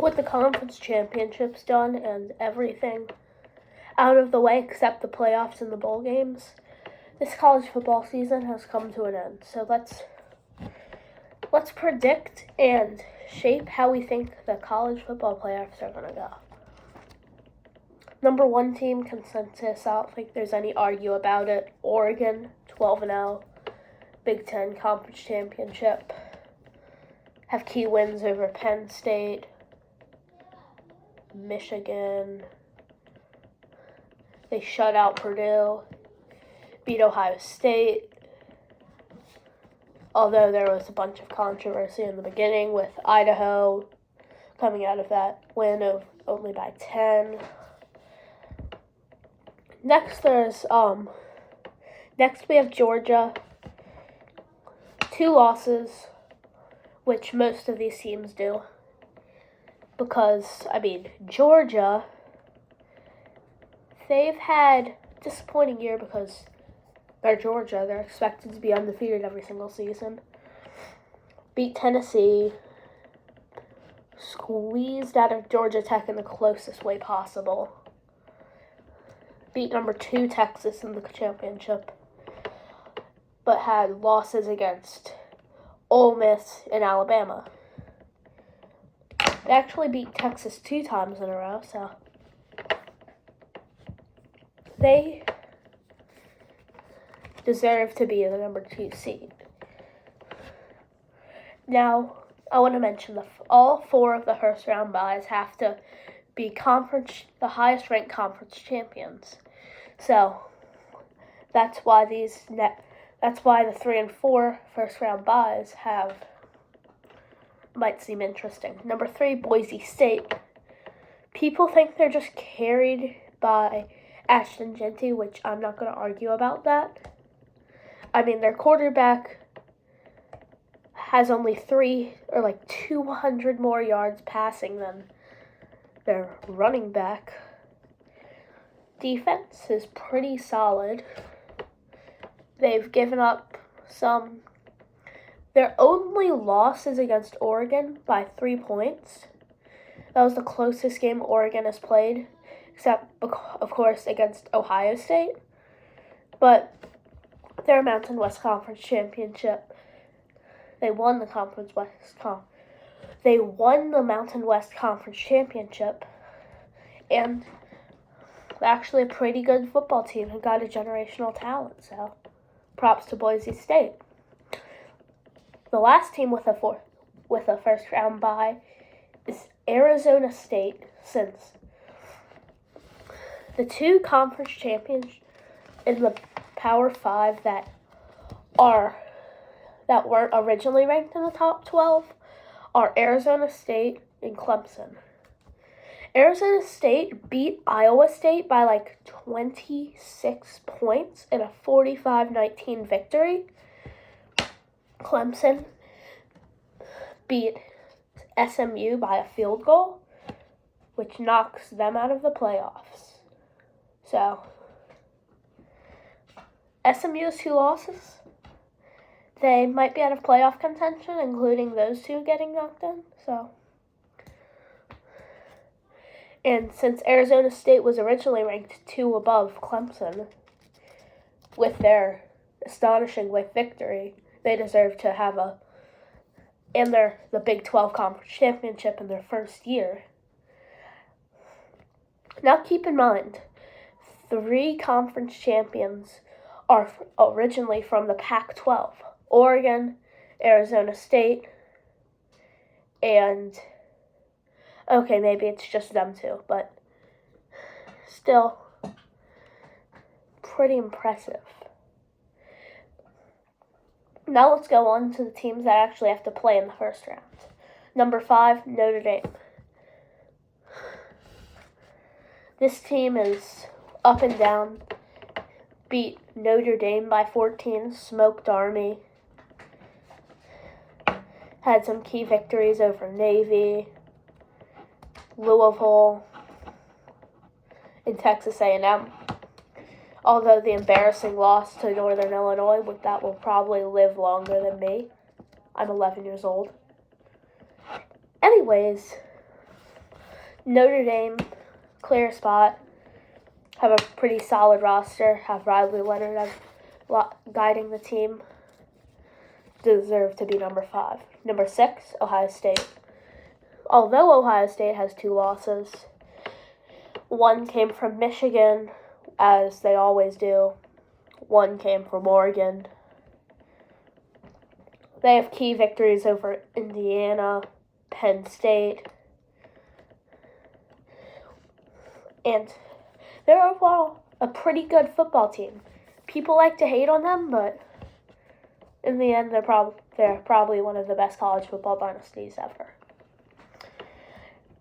with the conference championships done and everything out of the way except the playoffs and the bowl games, this college football season has come to an end. So let's predict and shape how we think the college football playoffs are going to go. Number 1 team consensus, I don't think there's any argue about it. Oregon, 12-0, Big Ten Conference Championship. Have key wins over Penn State, Michigan. They shut out Purdue, beat Ohio State. Although there was a bunch of controversy in the beginning with Idaho coming out of that win of only by 10. Next we have Georgia. 2 losses, which most of these teams do. Because, Georgia, they've had a disappointing year because they're Georgia. They're expected to be undefeated every single season. Beat Tennessee. Squeezed out of Georgia Tech in the closest way possible. Beat number 2 Texas in the championship. But had losses against Ole Miss and Alabama. They actually beat Texas 2 times in a row, so they deserve to be the number 2 seed. Now, I want to mention all 4 of the first round byes have to be the highest ranked conference champions. So that's why the 3 and 4 first round byes might seem interesting. Number 3, Boise State. People think they're just carried by Ashton Jeanty, which I'm not going to argue about that. Their quarterback has only 200 more yards passing than their running back. Defense is pretty solid. They've given up some. Their only loss is against Oregon by 3 points. That was the closest game Oregon has played, except, of course, against Ohio State. But their Mountain West Conference Championship, they won the Mountain West Conference Championship, and actually a pretty good football team and got a generational talent, so props to Boise State. The last team with a first round bye is Arizona State, since the 2 conference champions in the Power 5 that weren't originally ranked in the top 12 are Arizona State and Clemson. Arizona State beat Iowa State by 26 points in a 45-19 victory. Clemson beat SMU by a field goal, which knocks them out of the playoffs. So, SMU's 2 losses, they might be out of playoff contention, including those 2 getting knocked in. And since Arizona State was originally ranked 2 above Clemson, with their astonishing victory, they deserve to have the Big 12 Conference Championship in their first year. Now keep in mind, 3 conference champions are originally from the Pac-12. Oregon, Arizona State, and okay, maybe it's just them 2, but still pretty impressive. Now let's go on to the teams that actually have to play in the first round. Number 5, Notre Dame. This team is up and down. Beat Notre Dame by 14, smoked Army. Had some key victories over Navy, Louisville, and Texas A&M. Although the embarrassing loss to Northern Illinois, that will probably live longer than me. I'm 11 years old. Anyways, Notre Dame, clear spot, have a pretty solid roster, have Riley Leonard as guiding the team, deserve to be number 5. Number 6, Ohio State. Although Ohio State has 2 losses, one came from Michigan, as they always do. One came from Oregon. They have key victories over Indiana, Penn State, and they're overall a pretty good football team. People like to hate on them, but in the end, they're probably one of the best college football dynasties ever.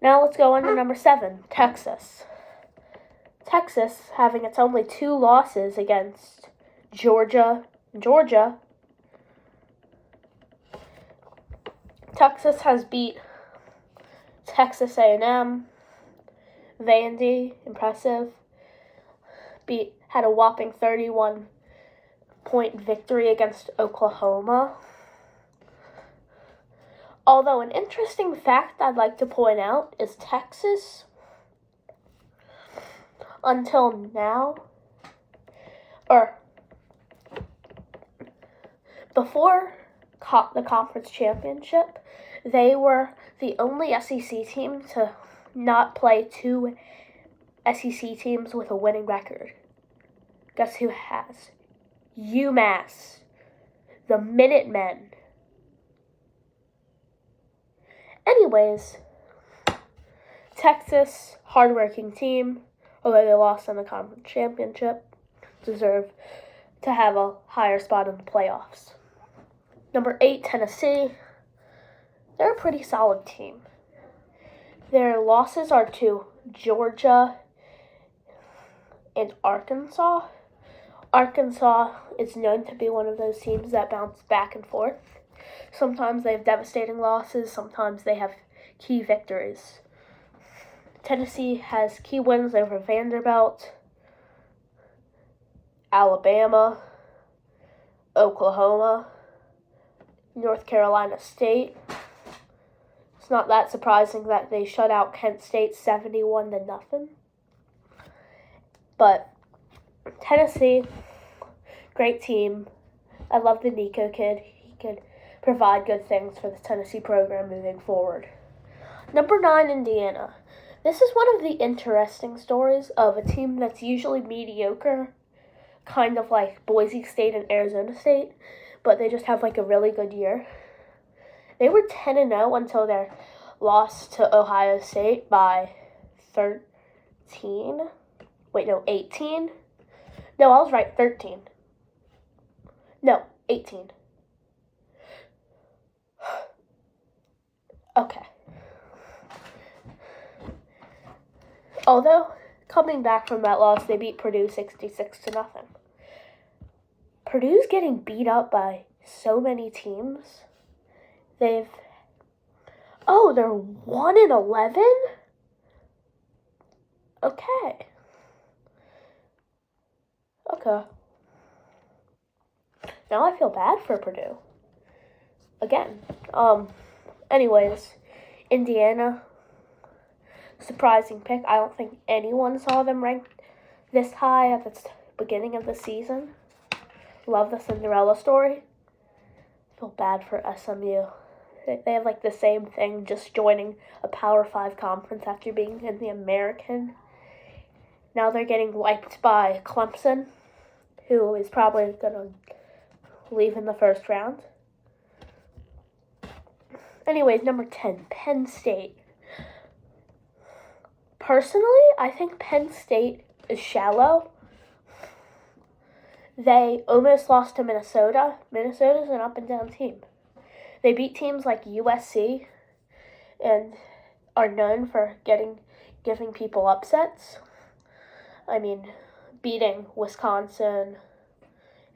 Now let's go on to number 7, Texas. Texas, having its only 2 losses against Georgia. Texas has beat Texas A&M, Vandy, impressive. Had a whopping 31-point victory against Oklahoma. Although an interesting fact I'd like to point out is Texas, until now, or before the conference championship, they were the only SEC team to not play 2 SEC teams with a winning record. Guess who has? UMass, the Minutemen. Anyways, Texas, hardworking team, although they lost in the conference championship, deserve to have a higher spot in the playoffs. Number 8, Tennessee. They're a pretty solid team. Their losses are to Georgia and Arkansas. Arkansas is known to be one of those teams that bounce back and forth. Sometimes they have devastating losses, sometimes they have key victories. Tennessee has key wins over Vanderbilt, Alabama, Oklahoma, North Carolina State. It's not that surprising that they shut out Kent State 71-0. But Tennessee, great team. I love the Nico kid. He could provide good things for the Tennessee program moving forward. Number 9, Indiana. This is one of the interesting stories of a team that's usually mediocre, kind of like Boise State and Arizona State, but they just have like a really good year. They were 10-0 until their loss to Ohio State by 18. No, I was right, 13. No, 18. Okay. Although, coming back from that loss, they beat Purdue 66-0. Purdue's getting beat up by so many teams. They're 1-11? Okay. Now I feel bad for Purdue. Again. Anyways, Indiana, surprising pick. I don't think anyone saw them ranked this high at the beginning of the season. Love the Cinderella story. Feel bad for SMU. They have like the same thing, just joining a Power 5 conference after being in the American. Now they're getting wiped by Clemson, who is probably going to leave in the first round. Anyways, number 10, Penn State. Personally, I think Penn State is shallow. They almost lost to Minnesota. Minnesota's an up-and-down team. They beat teams like USC and are known for giving people upsets. I mean, beating Wisconsin,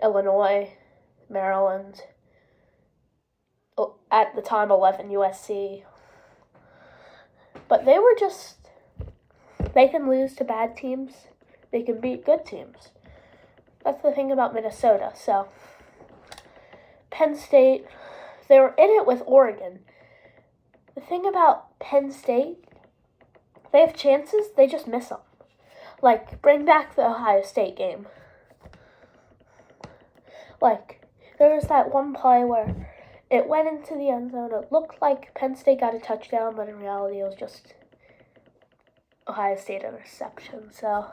Illinois, Maryland, at the time 11 USC. But they can lose to bad teams. They can beat good teams. That's the thing about Minnesota. So, Penn State, they were in it with Oregon. The thing about Penn State, They have chances, they just miss them. Like, bring back the Ohio State game. Like, there was that one play where it went into the end zone. It looked like Penn State got a touchdown, but in reality it was just Ohio State interception. So,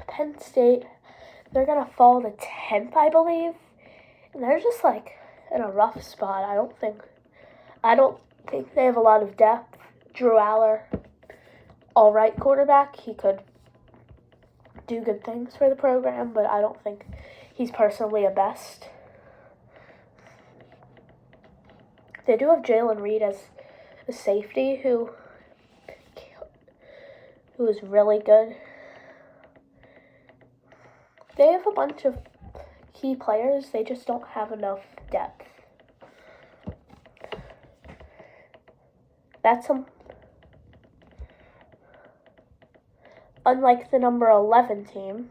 Penn State, they're going to fall to 10th, I believe. And they're just, like, in a rough spot. I don't think they have a lot of depth. Drew Aller, all right quarterback. He could do good things for the program, but I don't think he's personally a best. They do have Jalen Reed as a safety who is really good. They have a bunch of key players. They just don't have enough depth. That's unlike the number 11 team,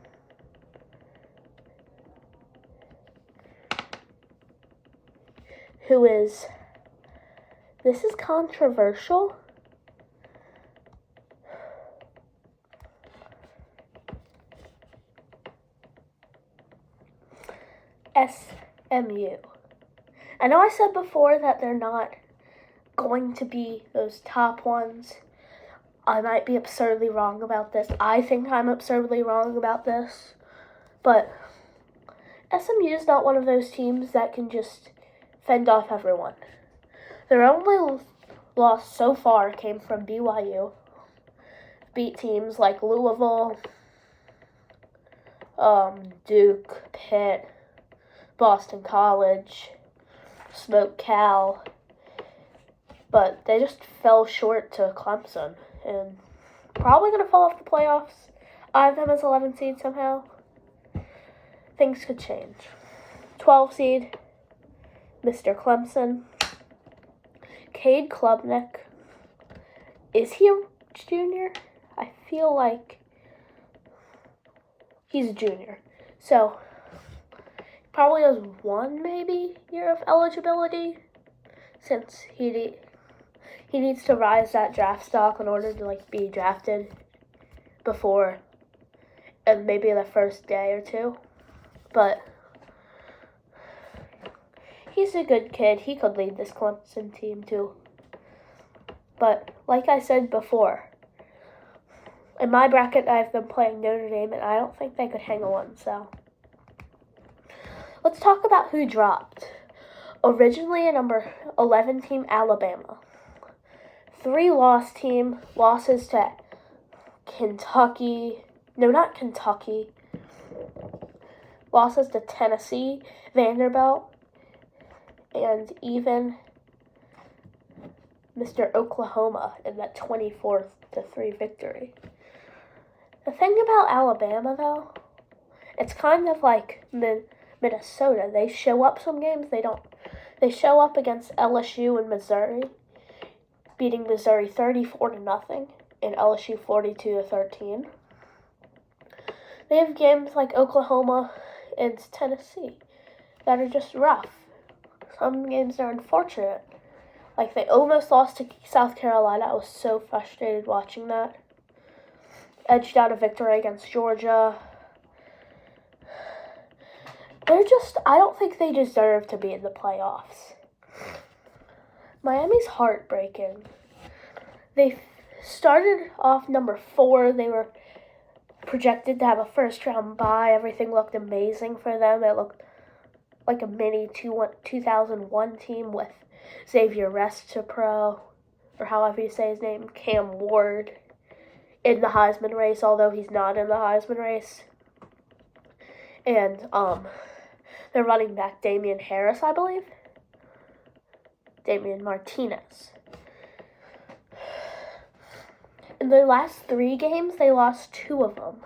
this is controversial. SMU. I know I said before that they're not going to be those top ones. I might be absurdly wrong about this. I think I'm absurdly wrong about this. But SMU is not one of those teams that can just fend off everyone. Their only loss so far came from BYU. Beat teams like Louisville, Duke, Pitt, Boston College, smoked Cal. But they just fell short to Clemson and probably going to fall off the playoffs. I have them as 11 seed somehow. Things could change. 12 seed, Mr. Clemson. Cade Klubnik. Is he a junior? I feel like he's a junior. So, probably has one maybe year of eligibility since he needs to rise that draft stock in order to be drafted before and maybe the first day or two. But he's a good kid. He could lead this Clemson team too. But like I said before, in my bracket I have them playing Notre Dame, and I don't think they could hang on. So let's talk about who dropped. Originally a number 11 team, Alabama. 3 losses to Kentucky. No, not Kentucky. Losses to Tennessee, Vanderbilt, and even Mr. Oklahoma in that 24-3 victory. The thing about Alabama, though, it's kind of like Minnesota. They show up some games, they don't. They show up against LSU and Missouri, beating Missouri 34-0 and LSU 42-13. They have games like Oklahoma and Tennessee that are just rough. Some games are unfortunate. Like they almost lost to South Carolina. I was so frustrated watching that. Edged out a victory against Georgia. I don't think they deserve to be in the playoffs. Miami's heartbreaking. They started off number 4. They were projected to have a first-round bye. Everything looked amazing for them. It looked like a mini 2001 team with Xavier Restapro, or however you say his name, Cam Ward, in the Heisman race, although he's not in the Heisman race. And their running back, Damian Harris, I believe. Damian Martinez. In their last 3 games, they lost 2 of them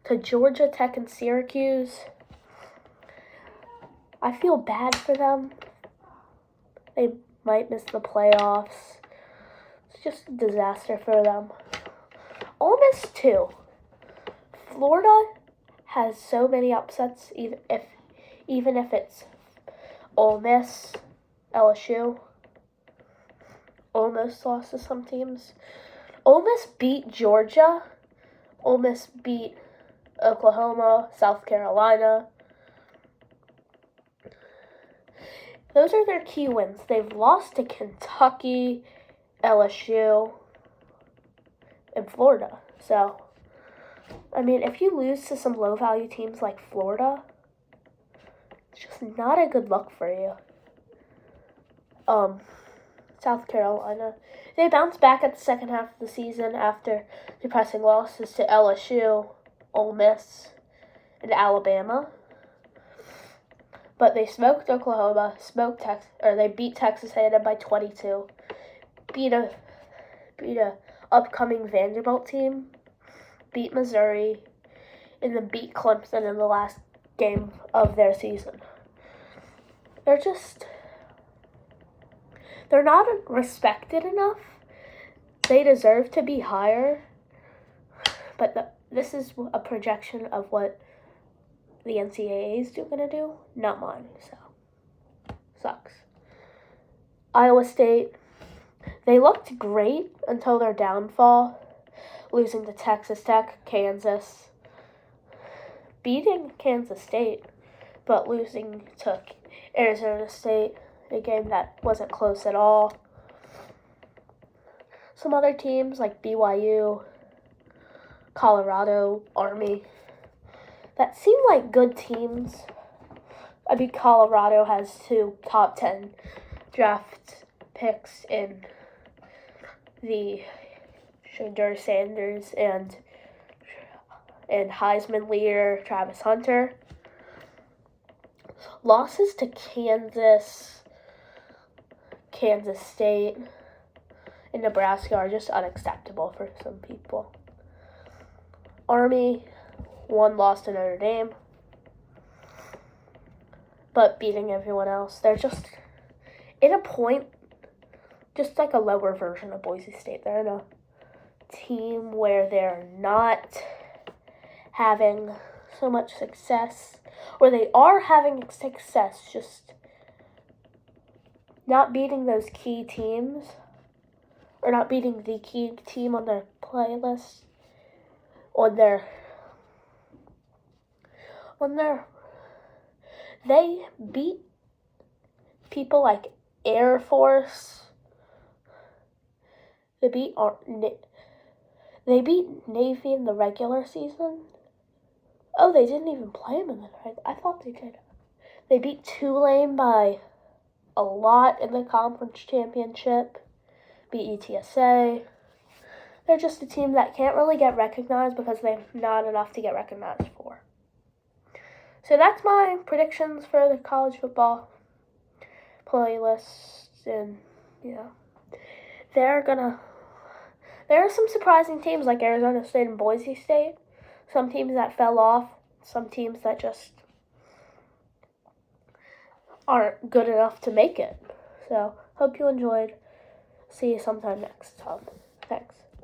to Georgia Tech and Syracuse. I feel bad for them. They might miss the playoffs. It's just a disaster for them. Ole Miss, too. Florida has so many upsets, even if it's Ole Miss, LSU, almost lost to some teams. Ole Miss beat Georgia. Ole Miss beat Oklahoma, South Carolina. Those are their key wins. They've lost to Kentucky, LSU, and Florida. So, I mean, if you lose to some low-value teams like Florida, it's just not a good look for you. South Carolina, they bounced back at the second half of the season after depressing losses to LSU, Ole Miss, and Alabama. But they smoked Oklahoma, they beat Texas A&M by 22, beat a upcoming Vanderbilt team, beat Missouri, and then beat Clemson in the last game of their season. They're not respected enough. They deserve to be higher. But this is a projection of what the NCAA is going to do, not mine. So, sucks. Iowa State, they looked great until their downfall, losing to Texas Tech, Kansas, beating Kansas State, but losing to Arizona State, a game that wasn't close at all. Some other teams like BYU, Colorado, Army, that seem like good teams. I mean, Colorado has 2 top 10 draft picks in the Shedeur Sanders and Heisman leader Travis Hunter. Losses to Kansas State, and Nebraska are just unacceptable for some people. Army, 1 loss to Notre Dame, but beating everyone else. They're just, in a point, just like a lower version of Boise State. They're in a team where they're not having so much success, or they are having success, just not beating those key teams, or not beating the key team on their playlist, they beat people like Air Force. They beat Navy in the regular season. Oh, they didn't even play them in the regular. I thought they did. They beat Tulane by a lot in the conference championship. Beat UTSA. They're just a team that can't really get recognized because they're not enough to get recognized for. So that's my predictions for the college football playlist. And, there are some surprising teams like Arizona State and Boise State. Some teams that fell off. Some teams that just aren't good enough to make it. So, hope you enjoyed. See you sometime next time. Thanks.